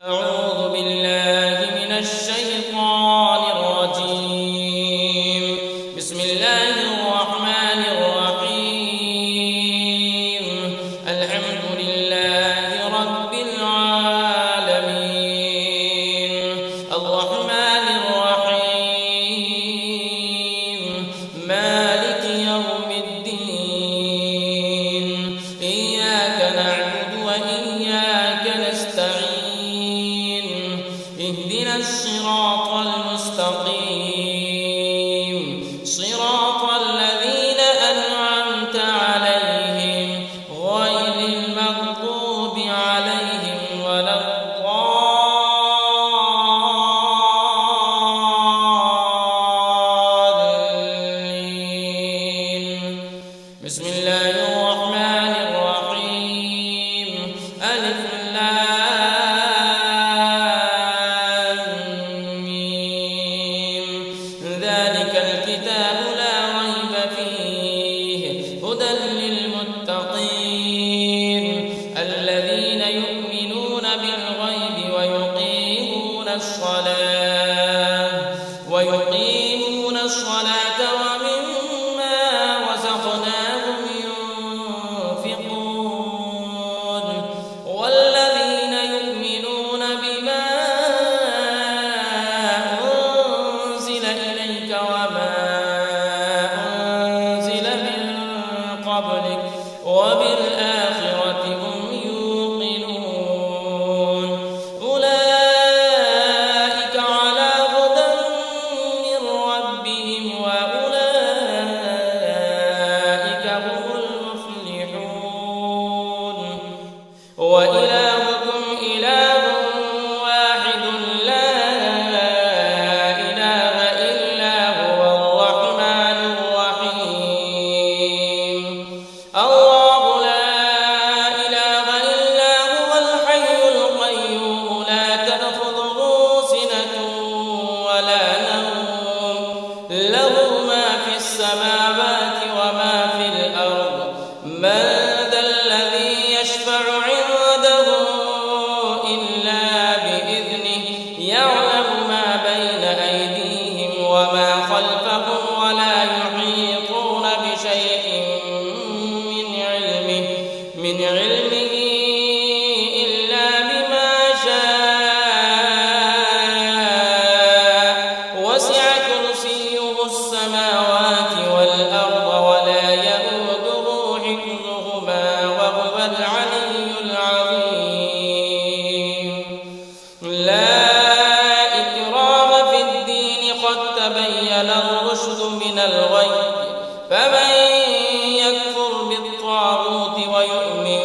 أعوذ بالله من الشيطان الرجيم. بسم الله الرحمن الرحيم. الحمد لله رب العالمين الرحمن الرحيم مالك يوم الدين إياك نعبد وإياك نستعين اهدنا الصراط المستقيم صراط الذين أنعمت عليهم غير المغضوب عليهم ولا الضالين. بسم الله الرحمن الرحيم ألف ذلك الكتاب لا ريب فيه هدى للمتقين الذين يؤمنون بالغيب ويقيمون الصلاة ومما رزقناهم ينفقون والذين يؤمنون بما أنزل إليك وما أنزل من قبلك وبالآخرة هم يوقنون أولئك على هدى من ربهم وأولئك هم المفلحون. وإلهكم إله واحد لا إله إلا هو الرحمن الرحيم. الله لا إله إلا هو الحي القيوم لا تأخذه سنة ولا نوم له ما في السماوات وما في الأرض من ذا الذي يشفع عنده إلا بإذنه يعلم ما بين أيديهم وما خلفهم ولا يحيطون بشيء من علمه إلا بما شاء وسع كرسيه السماوات والأرض ولا يئوده حفظهما وهو العلي العظيم. لا إكراه في الدين قد تبين الرشد من الغي فمن يكفر بالطاغوت ويؤمن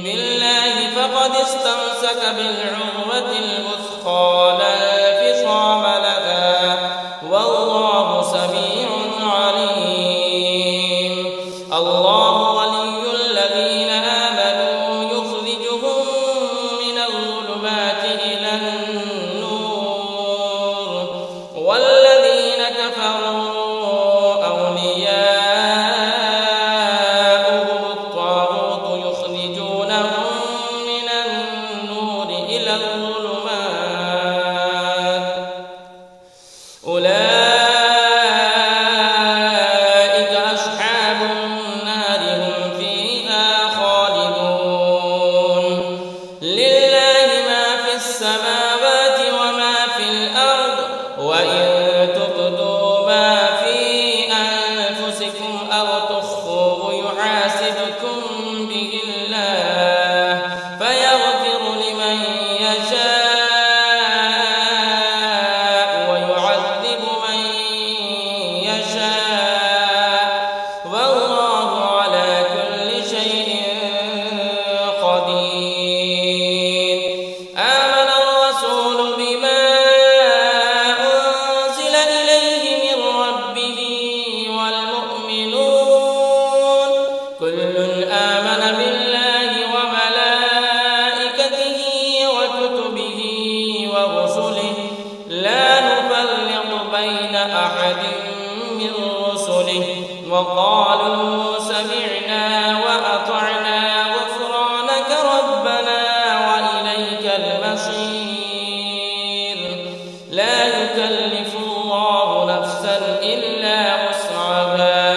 بالله فقد استمسك بالعروة الوثقى لا انفصام لها والله سميع عليم. الله ولي الذين آمنوا يخرجهم من الظلمات إلى النور والذين كفروا أولياؤهم الطاغوت يخرجونهم من النور إلى الظلمات أولئك أصحاب النار هم فيها خالدون. لله ما في السماوات وما في الأرض وإن تبدوا ما في أنفسكم أو تخفوه يحاسبكم به الله فيغفر لمن يشاء ويعذب من يشاء والله على كل شيء قدير. آمن الرسول بما أنزل إليه من ربه والمؤمنون كل آمن بالله وملائكته وكتبه ورسله لا نفرق بين أحد من رسله وقالوا سمعنا وأطعنا غفرانك ربنا وإليك المصير. بشير لا يكلف الله نفسا إلا وسعها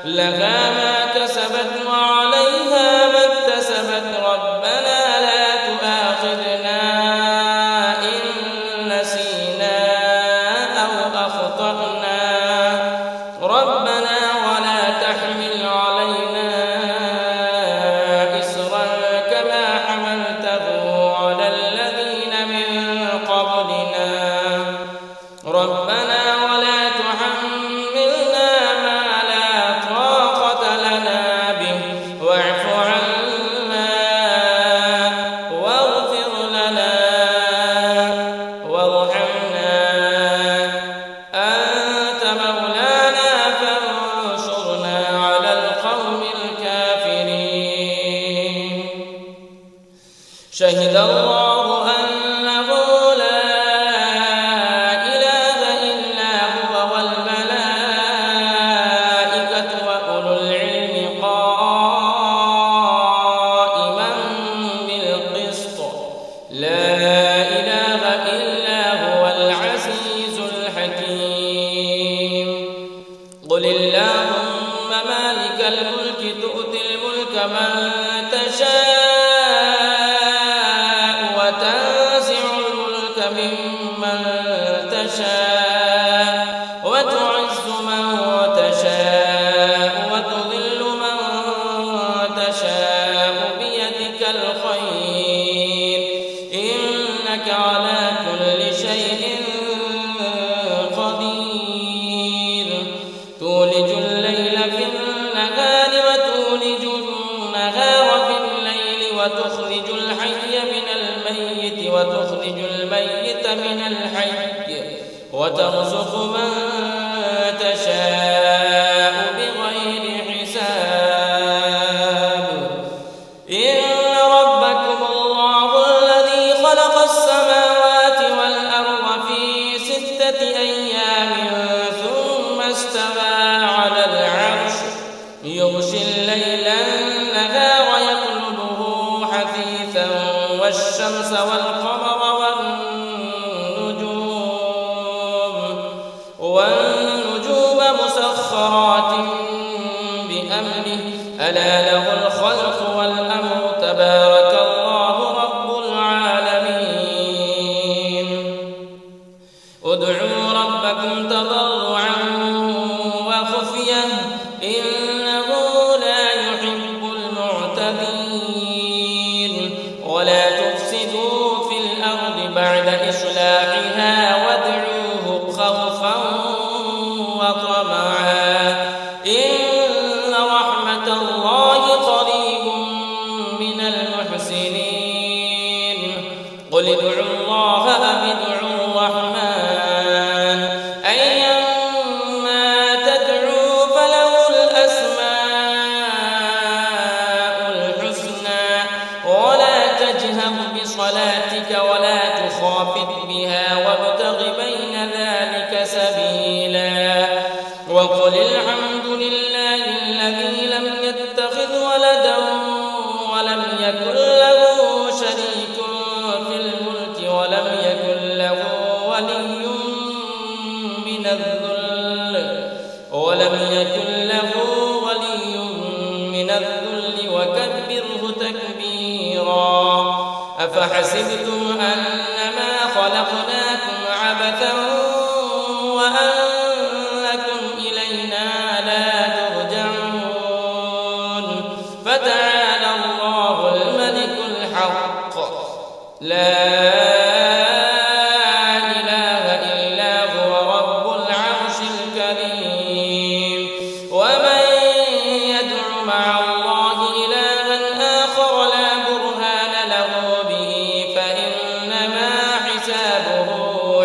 لها ما كسبت وعليها ما اكتسبت ربنا لا تؤاخذنا إن نسينا أو أخطأنا ربنا ولا تحمل علينا إصرا كما حملته على الذين من قبلنا ربنا ولا تحملنا ما لا طاقة لنا به واعف عنا واغفر لنا وارحمنا أنت مولانا فانصرنا على القوم الكافرين شهد الله أنه لا إله إلا هو والملائكة وأولو العلم قائما بالقسط لا إله إلا هو العزيز الحكيم قل اللهم مالك الملك تؤتي الملك من تشاء وتنزع الملك ممن تشاء وتعز من تشاء وتذل من تشاء بيدك الخير إنك على كل شيء قدير تولج الليل في النهار وتولج النهار في الليل وتخرج الحي من الميت وتخرج الميت من الحي وترزق من تشاء بغير حساب إن ربكم الله الذي خلق السماوات والأرض في 6 أيام ثم استوى على العرش يغشي الليل النهار يطلبه حثيثا والشمس والقمر والنجوم مسخرات بأمره ألا له الخلق والأمر تبارك الله رب العالمين ادعوا ربكم تضرعا وخفية إنه لا يحب المعتدين ولا تفسدوا في الأرض بعد إصلاحها وادعوه خوفا وطمعا إن رحمة الله قريب من المحسنين قل ادعوا الله أم ادعوا الرحمن أيما تدعوا فله الأسماء الحسنى ولا تجهر بصلاتك ولا تخافت بها وابتغ بين ذلك سبيلا وقل الحمد لله الذي لم يتخذ ولدا ولم يكن له شريك في الملك ولم يكن له ولي من الذل وكبره تكبيرا أفحسبتم أنما خلقناكم عبثا وأنكم إلينا لا ترجعون فتعالى الله الملك الحق لا إله إلا هو رب العرش الكريم ومن يدع مع الله إلها آخر لا برهان له به فإنما حسابه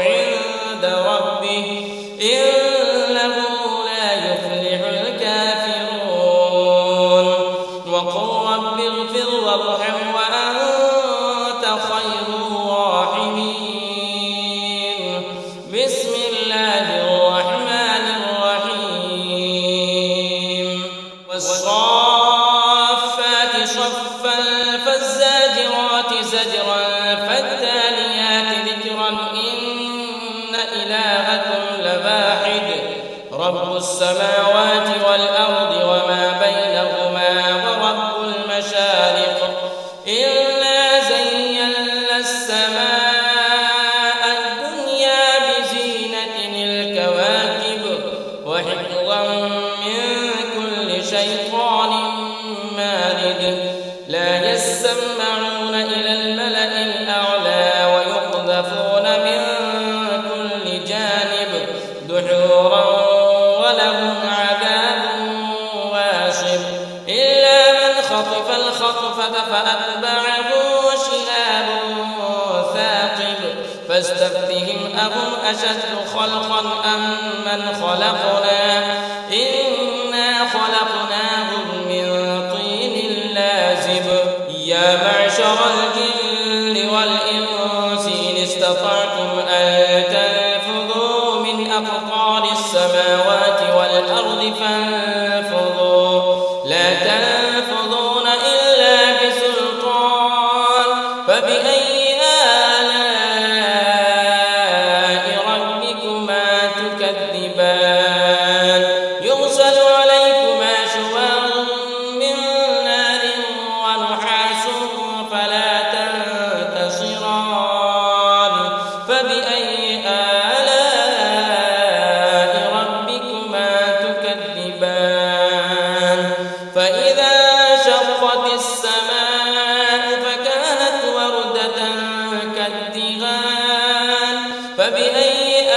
عند ربه إنه لا يفلح الكافرون وقل رب اغفر وارحم وأنت خير الراحمين رب السماوات والأرض وما بينهما ورب المشارق إنا زينا السماء الدنيا بزينة الكواكب وحفظا من كل شيطان مارد لا يسمعون إلى الملأ الأعلى ويقذفون من كل جانب دحورا ولهم عذاب واصب إلا من خطف الخطفة فأتبعه شهاب ثاقب فاستفتهم أهم أشد خلقا أم من خلقنا إنا خلقناهم من طين لازب يا معشر الجن والإنس إن استطعتم أن تنفذوا من أقطار السماوات والأرض فانفذوا لا تنفذون إلا بسلطان فبأي آلاء ربكما تكذبان يرسل عليكما شواظ من نار ونحاس فلا تنتصران فبأي آلاء ربكما تكذبان فإذا شقت السماء فكانت وردة كالدهان فبأي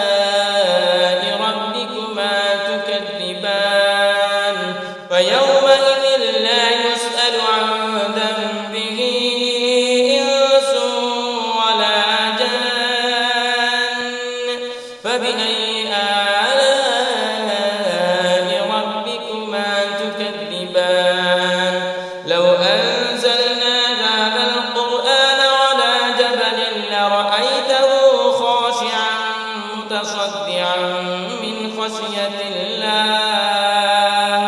آلاء ربكما تكذبان فيومئذ لا يسأل عن ذنبه إنس ولا جان فبأي آلاء ربكما تكذبان لو أنزلنا هذا القرآن على جبل لرأيته خاشعا متصدعا من خشية الله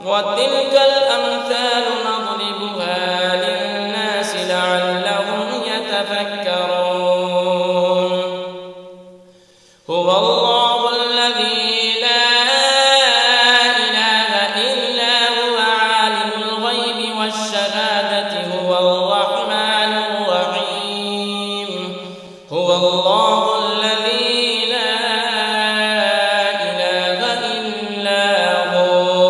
وتلك الأمثال نضربها للناس لعلهم يتفكرون هو الله الذي لا إله إلا هو عالم الغيب والشهادة هو الرحمن الرحيم هو الله الذي لا إله إلا هو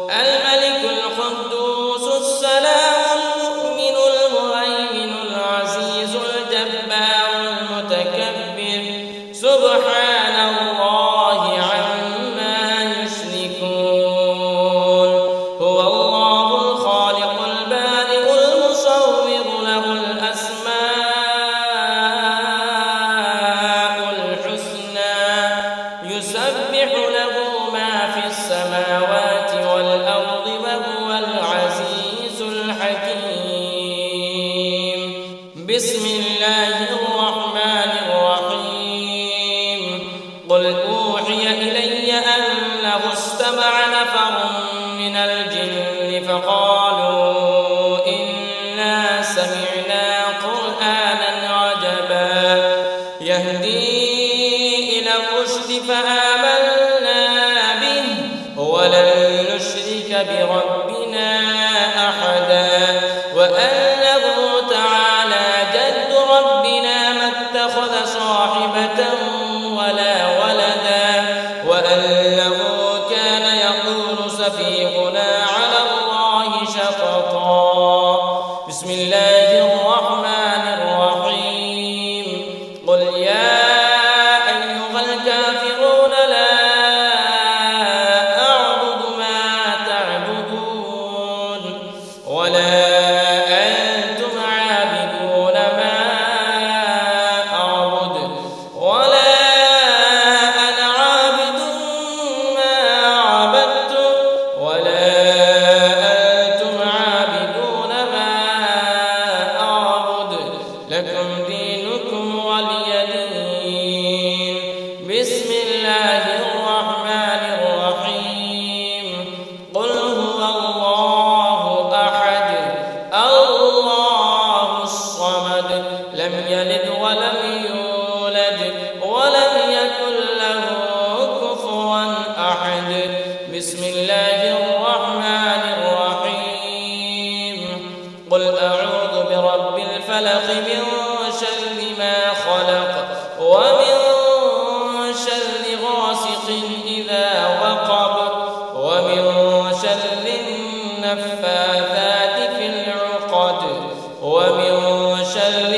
الملك القدوس السلام المؤمن المهيمن العزيز الجبار المتكبر سبحان الله عما يشركون هو الله الخالق البارئ المصور له الأسماء الحسنى يسبح له ما في السماوات والأرض وهو العزيز الحكيم بسم الله الرحمن الرحيم قل أوحي إلي أنه استمع نفر من الجن فقالوا إنا سمعنا قرآنا عجبا يهدي إلى الرشد فآمنا به ولن نشرك بربنا أحدا وأنه تعالى جد ربنا ما اتخذ صاحبة ولا ولدا وأنه كان يقول سفيهنا على الله شططا بسم الله الرحمن الرحيم قل يا أيها الكافرون لا أعبد ما تعبدون ولا أنتم عابدون ما أعبد ولا أنا عابد ما عبدتم ولا أنتم عابدون ما أعبد لكم دينكم ولي دين بسم الله الرحمن الرحيم قل هو الله أحد الله الصمد لم يلد ولم يولد ولم يكن له ورب الفلق من شر ما خلق ومن شر غاسق إذا وقب ومن شر النفاثات في العقد ومن شر